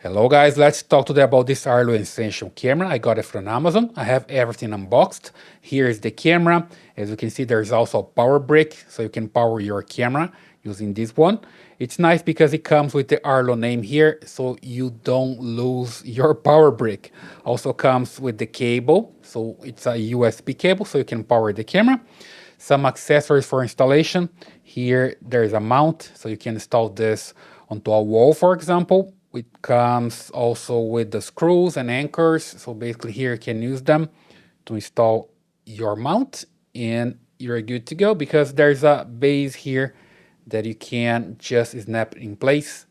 Hello guys, let's talk today about this Arlo Essential camera. I got it from Amazon. I have everything unboxed. Here is the camera. As you can see, there's also a power brick, so you can power your camera using this one. It's nice because it comes with the Arlo name here, so you don't lose your power brick. Also comes with the cable, so it's a USB cable, so you can power the camera. Some accessories for installation. Here there's a mount, so you can install this onto a wall, for example. It comes also with the screws and anchors, so basically here you can use them to install your mount and you're good to go, because there's a base here that you can just snap in place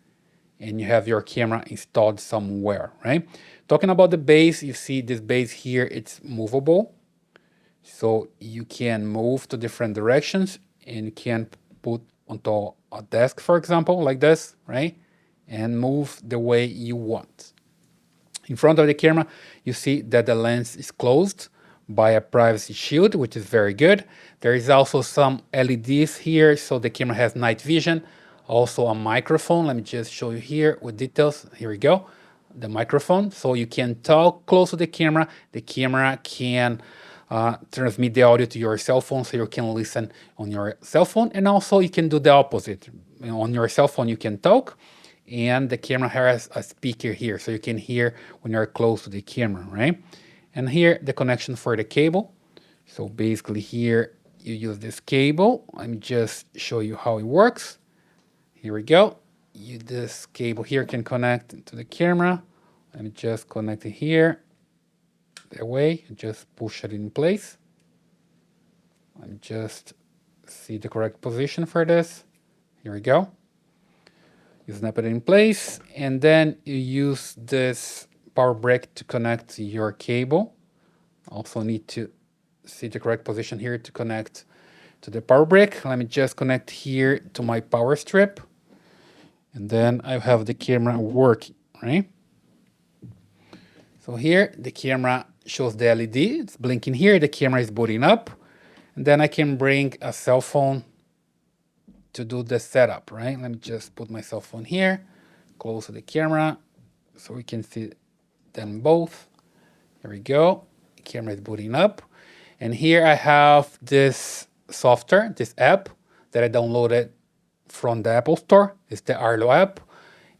and you have your camera installed somewhere, right? Talking about the base, you see this base here, it's movable, so you can move to different directions and you can put onto a desk, for example, like this, right? And move the way you want. In front of the camera, you see that the lens is closed by a privacy shield, which is very good. There is also some LEDs here, so the camera has night vision. Also a microphone. Let me just show you here with details. Here we go. The microphone, so you can talk close to the camera. The camera can transmit the audio to your cell phone, so you can listen on your cell phone. And also you can do the opposite. On your cell phone, you can talk, and the camera has a speaker here, so you can hear when you're close to the camera, right? And here, the connection for the cable. So basically here, you use this cable. Let me just show you how it works. Here we go. This cable here can connect to the camera. Let me just connect it here. That way, just push it in place. Let me just see the correct position for this. Here we go. You snap it in place, and then you use this power brick to connect your cable. Also need to see the correct position here to connect to the power brick. Let me just connect here to my power strip, and then I have the camera working, right? So here the camera shows the LED, it's blinking here, the camera is booting up, and then I can bring a cell phone to do the setup, right? Let me just put my cell phone here, close to the camera, so we can see them both. Here we go. The camera is booting up. And here I have this software, this app that I downloaded from the Apple Store. It's the Arlo app.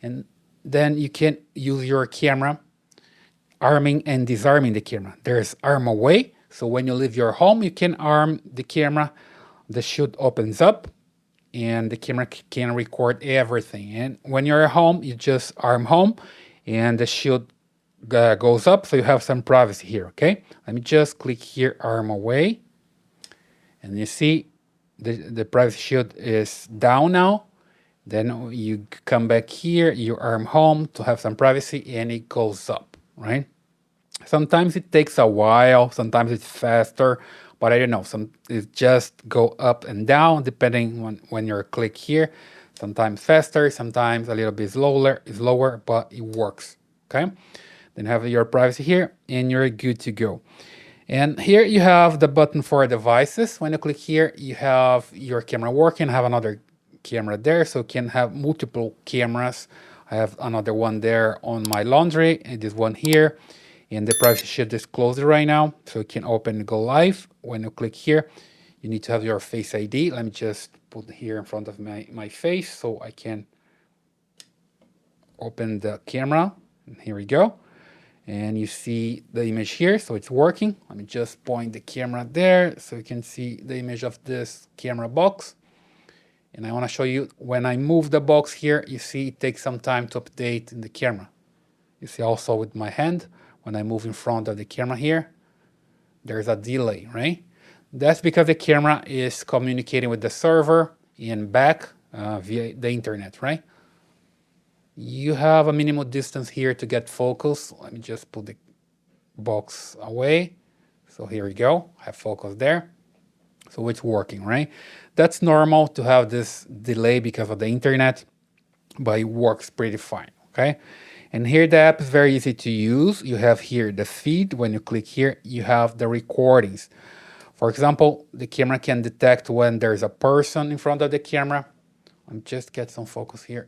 And then you can use your camera arming and disarming the camera. There's arm away. So when you leave your home, you can arm the camera. The shield opens up, and the camera can record everything. And when you're at home, you just arm home, and the shield goes up, so you have some privacy here, okay? Let me just click here, arm away, and you see the privacy shield is down now. Then you come back here, you arm home to have some privacy, and it goes up, right? Sometimes it takes a while, sometimes it's faster, but I don't know, it just go up and down depending on when you click here. Sometimes faster, sometimes a little bit slower, but it works, okay? Then have your privacy here, and you're good to go. And here you have the button for devices. When you click here, you have your camera working, have another camera there, so you can have multiple cameras. I have another one there on my laundry, and this one here. And the privacy shield is closed right now, so you can open and go live. When you click here, you need to have your Face ID. Let me just put here in front of my face so I can open the camera. And here we go. And you see the image here, so it's working. Let me just point the camera there so you can see the image of this camera box. And I want to show you, when I move the box here, you see it takes some time to update in the camera. You see also with my hand, when I move in front of the camera here, there's a delay, right? That's because the camera is communicating with the server and back via the internet, right? You have a minimum distance here to get focus. Let me just put the box away. So here we go, I have focus there. So it's working, right? That's normal to have this delay because of the internet, but it works pretty fine, okay? And here the app is very easy to use. You have here the feed. When you click here, you have the recordings. For example, the camera can detect when there's a person in front of the camera. Let me just get some focus here.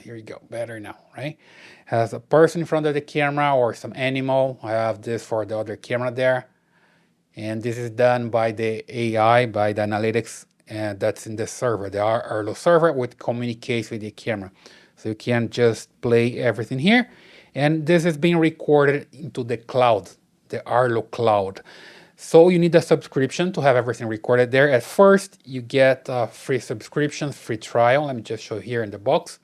Here you go, better now, right? Has a person in front of the camera or some animal. I have this for the other camera there. And this is done by the AI, by the analytics that's in the server, the Arlo server, which communicates with the camera. So you can just play everything here. And this is being recorded into the cloud, the Arlo cloud. So you need a subscription to have everything recorded there. At first, you get a free subscription, free trial. Let me just show here in the box.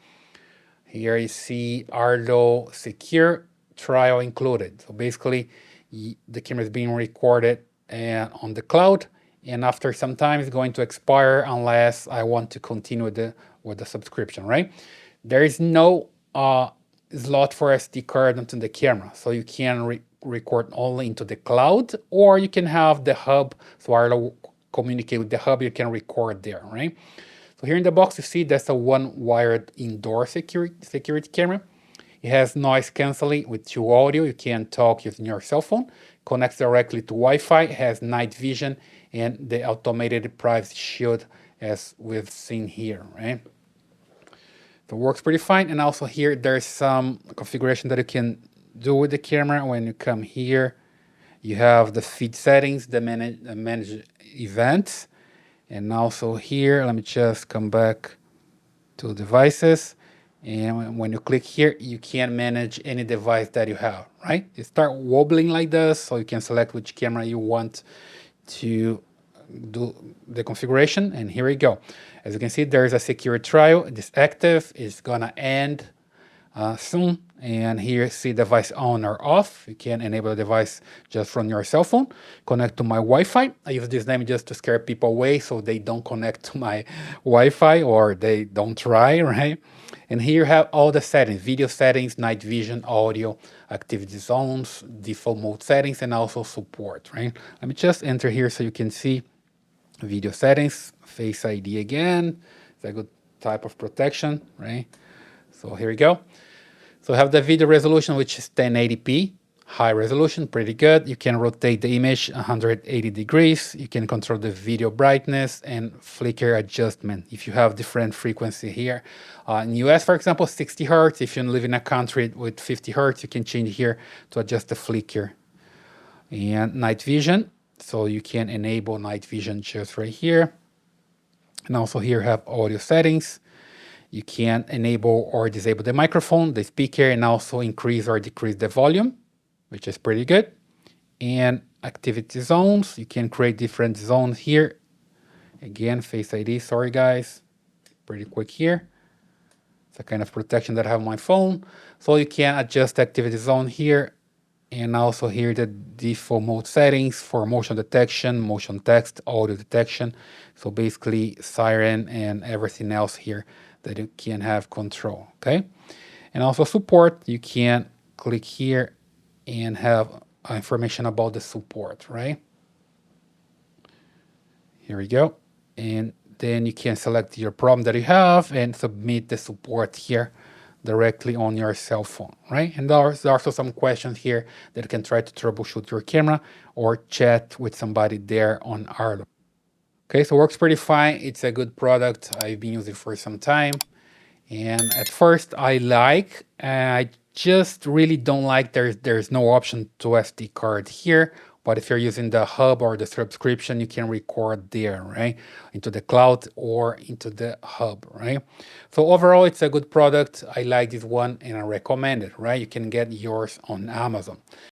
Here you see Arlo Secure trial included. So basically, the camera is being recorded on the cloud, and after some time it's going to expire unless I want to continue with the subscription, right? There is no slot for SD card onto the camera, so you can record only into the cloud, or you can have the hub, so Arlo communicate with the hub, you can record there, right? So here in the box you see that's a one wired indoor security camera. It has noise cancelling with 2 audio. You can talk using your cell phone. Connects directly to Wi-Fi. It has night vision and the automated privacy shield as we've seen here, right? So it works pretty fine. And also here there's some configuration that you can do with the camera. When you come here, you have the feed settings, the manage events. And also here, let me just come back to devices. And when you click here, you can manage any device that you have, right? You start wobbling like this, so you can select which camera you want to do the configuration. And here we go. As you can see, there's a secure trial. It is active. It's gonna end soon. And here, see device on or off. You can enable the device just from your cell phone. Connect to my Wi-Fi. I use this name just to scare people away so they don't connect to my Wi-Fi or they don't try, right? And here you have all the settings, video settings, night vision, audio, activity zones, default mode settings, and also support, right? Let me just enter here so you can see video settings, Face ID again. It's a good type of protection, right? So here we go. So I have the video resolution, which is 1080p, high resolution, pretty good. You can rotate the image 180 degrees. You can control the video brightness and flicker adjustment if you have different frequency here. In US, for example, 60 hertz. If you live in a country with 50 hertz, you can change here to adjust the flicker. And night vision, so you can enable night vision just right here. And also here have audio settings. You can enable or disable the microphone, the speaker, and also increase or decrease the volume, which is pretty good. And activity zones, you can create different zones here. Again, Face ID, sorry guys, pretty quick here. It's a kind of protection that I have on my phone. So you can adjust the activity zone here, and also here the default mode settings for motion detection, motion text, audio detection. So basically siren and everything else here that you can have control, okay? And also support, you can click here and have information about the support, right? Here we go. And then you can select your problem that you have and submit the support here directly on your cell phone, right? And there's also some questions here that you can try to troubleshoot your camera or chat with somebody there on Arlo. Okay, so it works pretty fine. It's a good product. I've been using it for some time. And at first I just really don't like there's no option to SD card here. But if you're using the hub or the subscription, you can record there, right? Into the cloud or into the hub, right? So overall, it's a good product. I like this one and I recommend it, right? You can get yours on Amazon.